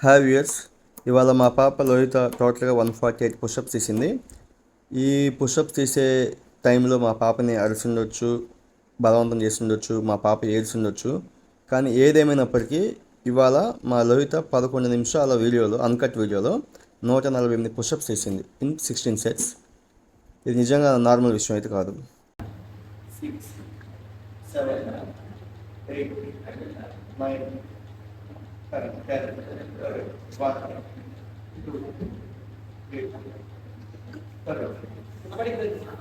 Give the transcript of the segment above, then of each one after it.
Hi viewers. ఇవాళ మా పాప లోహిత టోటల్గా 148 పుషప్స్ తీసింది. ఈ పుషప్స్ తీసే టైంలో మా పాపని అరిసిండొచ్చు, బలవంతం చేసిండొచ్చు, మా పాప ఏడ్చుండొచ్చు. కానీ ఏదేమైనప్పటికీ ఇవాళ మా లోహిత 11 నిమిషాల వీడియోలో, అన్కట్ వీడియోలో 148 పుషప్స్ తీసింది ఇన్ 16 సెట్స్. ఇది నిజంగా నార్మల్ విషయం అయితే కాదు. 6, 7, 8, 9, 10, 1, 2, 3,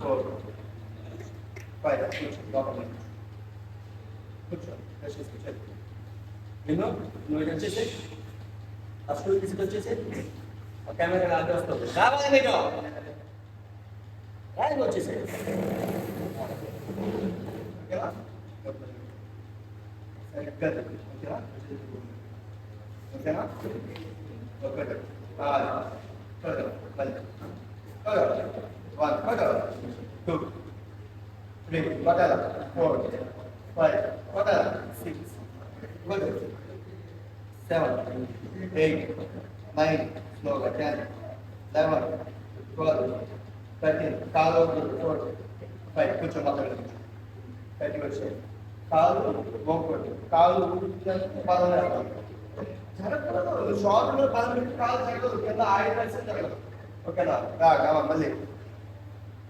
4, 5, కూర్చో. నిన్ను నువ్వు ఇది వచ్చేసి ఆ స్కూల్ తీసుకొచ్చేసి ఆ కెమెరా ఆగి వస్తుంది రావాలి మీకు రాయి వచ్చేసి ఓకేనా సరిగ్గా ఓకేనా ఓకేనా ఒకటి మళ్ళీ 1 2 3 పడాల 4 5 పడాల 6 7 8 9 స్లోగా 10 11 12 13 కాలు 4 5 కూర్చో మాట్లాడండి 30 వచ్చాయి కాలు మోకొట్టు కాలు పాదం జరగదు షార్ట్ పాదం పెట్టి కాలు జరగదు కింద 5% జరగదు ఓకేనా కావా మళ్ళీ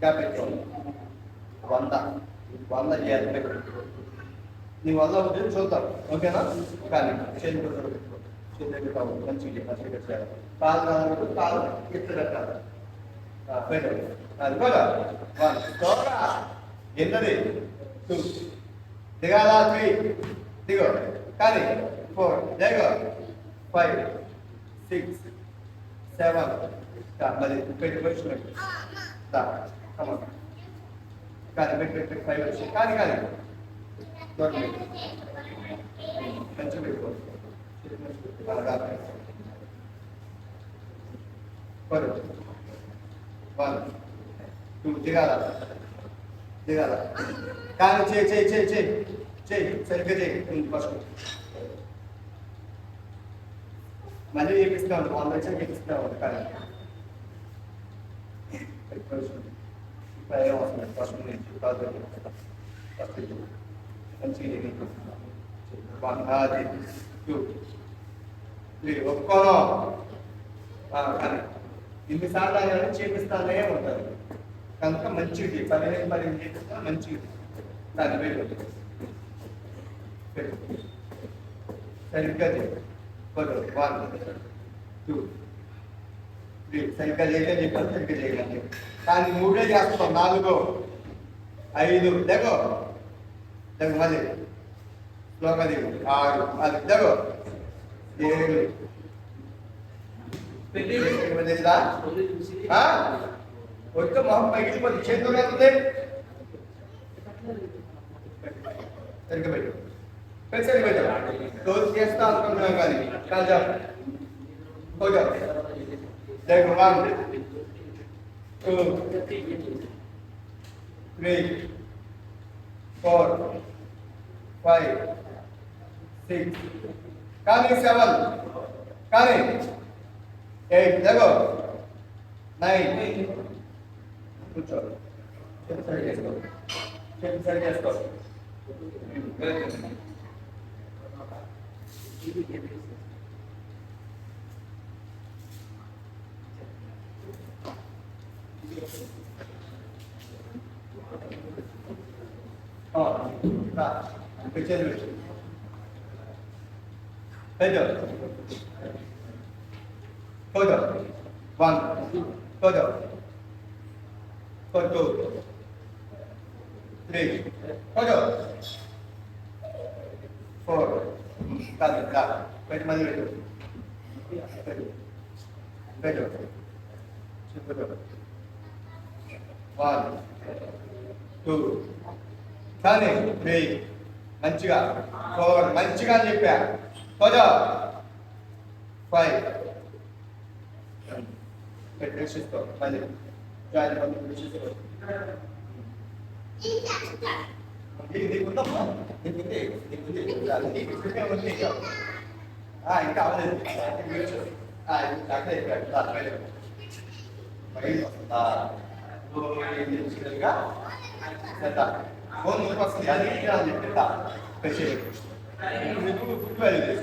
గ్యాప్ పెట్టుకోండి 100 చేయాలి నీ వల్ల ఉంటుంది చూద్దాం ఓకేనా కానీ చేతి పెట్టుకో చేతి దగ్గర మంచిగా చేయాలి కాలు కాలు ఎత్తు పెట్టాలి అది కూడా 1 తోరా ఎన్నది 2 దిగాల 3 దిగో కానీ 4 దిగో 5 6 7 మళ్ళీ పెట్టి వచ్చినట్టు కానీ పెట్టి 5 వచ్చి కానీ మంచి పెట్టుకో పడు 1 2 దిగాల కానీ చేయి సరిగ్గా చేయి ఫస్ట్ మళ్ళీ చేపిస్తా ఉంటాం 100 వచ్చి చేపిస్తా ఉంటాం కానీ ఇప్పుడు వస్తుంది ఫస్ట్ నుంచి ఫస్ట్ మంచిగా 1 2 3 ఒప్పుకోను కానీ ఇన్నిసార్లు ఆయన చేపిస్తానే ఉంటుంది కనుక మంచిది 15 చేపిస్తా మంచిది దాన్ని పెట్టు సరిగ్గా 1 2 3 సరిగ్గా చేయలేదు చెప్పాలి సరిగ్గా చేయగలి కానీ 3 చేస్తాం 4 5 దగ్గో మళ్ళీ స్లోగా దిగు 6 అది దగ్గో 7 ఒక్క మొహం పగిలిపోతుంది చేతిలో లేకపోతే సరిగ్గా పెట్టు సరిగ్గా పెట్టు క్లోజ్ చేస్తా అనుకుంటున్నాం కానీ కాదు ఓకే 1 2 3 4 5 6 కానీ 7 కానీ 8 దగ్గో 9 కూర్చో సరి చేసుకో కానీ 3 మంచిగా 4 మంచిగా చెప్పా 5 పెట్టేసుకో మళ్ళీ జాయిన్ పంపించేసుకో నీకు దిగుందమ్మా నీకు ఇంకా అవ్వలేదు అక్కడే ఫోన్ నోట్ వస్తుంది అది చెప్తా ఫుడ్ వాల్యూ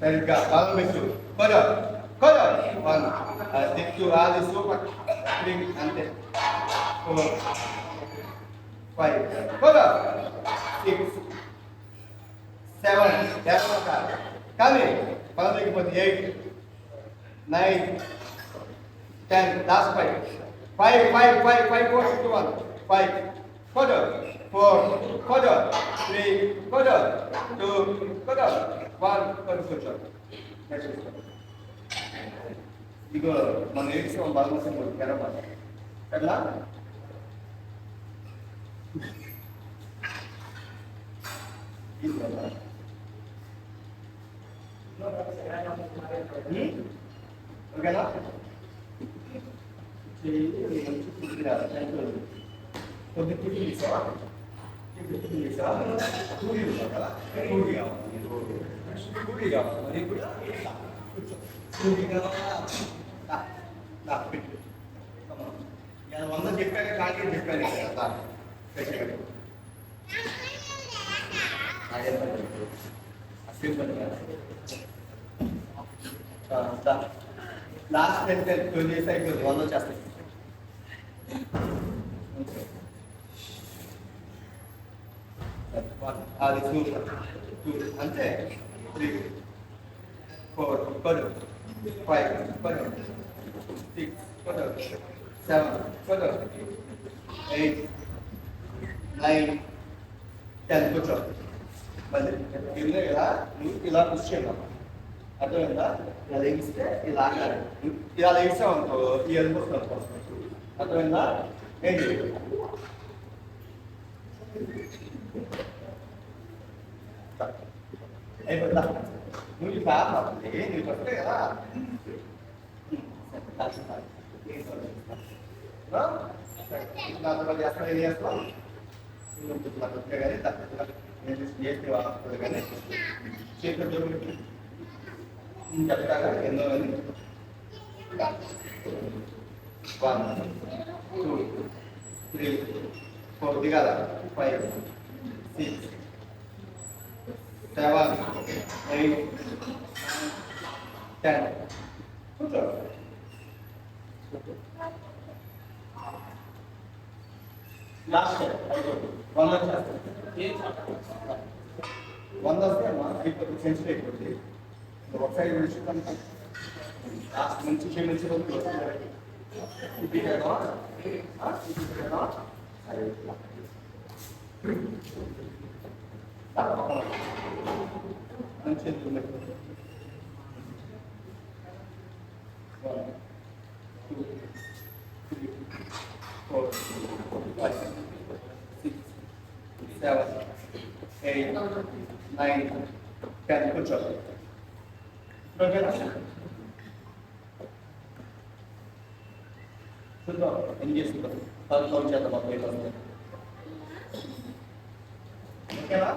సరిగ్గా బాగా పెట్టు కొడ కొడ వన్ తిట్టు అది సూపర్ అంతే 4 5 కొడ 6 7 కానీ పదలేకపోతే 8 9 10 last 5 4 to 1 5 quarter 4 quarter 3 quarter 2 quarter 1 quarter ఇగో మన ఏడ్చుకోం బాగుంటుంది కరమా కదా ఓకేనా కొద్ది కుడి తీసావా కుడి తీసావా కుడి కదా కుడి కావాలి కుడి కావాలి కుడి కావాలి నా పెట్టు నేను 100 చెప్పాక కాకి చెప్పాను కదా పెట్టాను లాస్ట్ 10 డేస్ అయిపోతుంది 100 చేస్తాయి అది సూపర్ అంతే 3 4 పడు 5 పడు 6 పడు 7 పడు 8 9 10 కూర్చో మళ్ళీ ఇలా నువ్వు ఇలా పుష్ చేయాలి అర్థమైందా ఇలా లెగిస్తే ఇలా ఆగాలి ఇలా లెగిస్తావు అనుకో ఈ ఎలుపు వస్తుంది అర్థమైందా ఏంటి అయిపోతుందా నువ్వు ఇట్లా ఆపాలి నువ్వు వస్తే కదా నాతో చేస్తాను ఏం చేస్తావు కానీ కానీ చేతిలో దొరికి చెప్తాగా ఎన్నో అని 1 2 3 4 దిగాల 5 6 7 8 10 కూర్చో లాస్ట్ 1 వస్తే అమ్మా అయిపోతుంది సెన్సిటివ్ అయిపోతుంది ఒకసారి నుంచి లాస్ట్ నుంచి క్షమించి కూర్చో చూద్దాం ఎన్ని చేసుకుంటాం 10 చేద్దాం మొత్తం ఓకేనా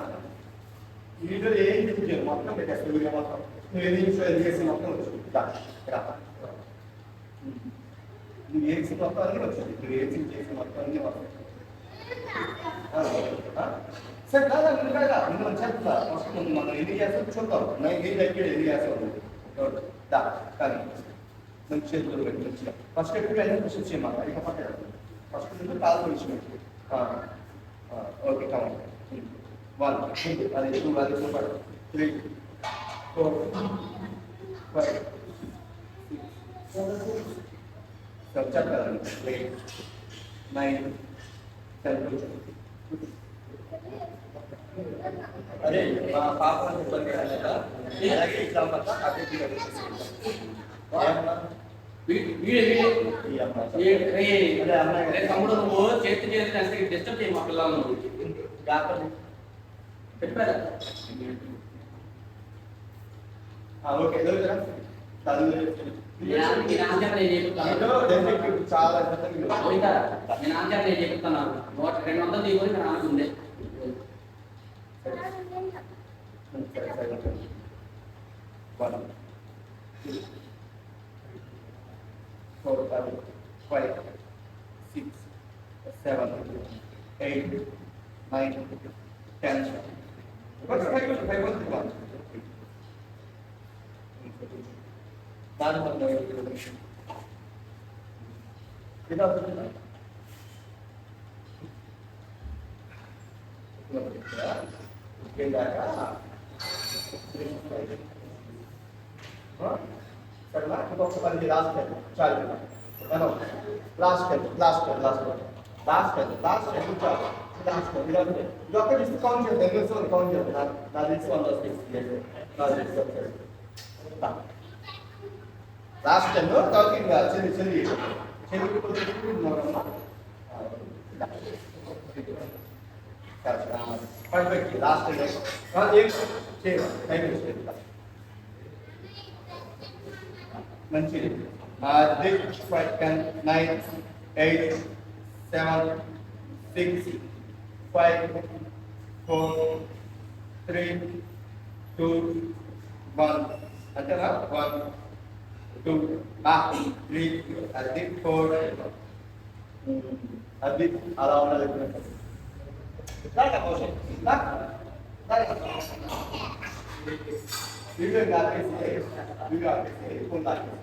ఈ వీడియో ఏం చెప్పారు మొత్తం పెట్టేస్తాను వీడియో మొత్తం నువ్వు ఏది చేసి మొత్తం వచ్చు నువ్వు ఏసి మొత్తం అన్నీ వచ్చింది నువ్వు ఏసి చేసి మొత్తం అన్నీ వస్తాయి సరే కాదా నువ్వు చెప్తా మనం ఎన్ని చేస్తాం చూద్దాం నేను ఏది దగ్గర ఎన్ని చేస్తావు దా కానీ మంచి చేతులు పెట్టి మంచిగా ఫస్ట్ ఎప్పుడు అయినా పుషప్ చేయమన్నా ఇక పట్టాడు ఫస్ట్ నుంచి కాలు పొడిచినట్టు ఓకే కమన్ 1 అది 2 అది సూపర్ 3 4 5 सब चेक करेंगे 8 9 10 अरे पापा ने ऊपर कराया था అలాగే ఎగ్జామ్ పట్ల అభివృద్ధి తమ్ముడు నువ్వు చేతి చేసి డిస్టర్బ్ చేయ మా పిల్లలు చెప్పారా ఓకే చాలా నేను చెప్తున్నాను 200 తీసుకొని నాకుండే 1, 2, 4, 5, 6, 7, 8, 9, 10. What's 5, 5, without setelah kita kembali di last step, cari, ano, last step, Doctor is to count your fingers on count your, not this one, not this, not this, last step, no, talking, chili, perfect, last step, మంచిది దిక్ right can 9 8 7 6 5 4 3 2 1 అంతేనా 1 2 3 అది 4 అది అలా ఉండాలి లాగా పోషే లాగా video కాపేసి video కాపేసి phone లాగా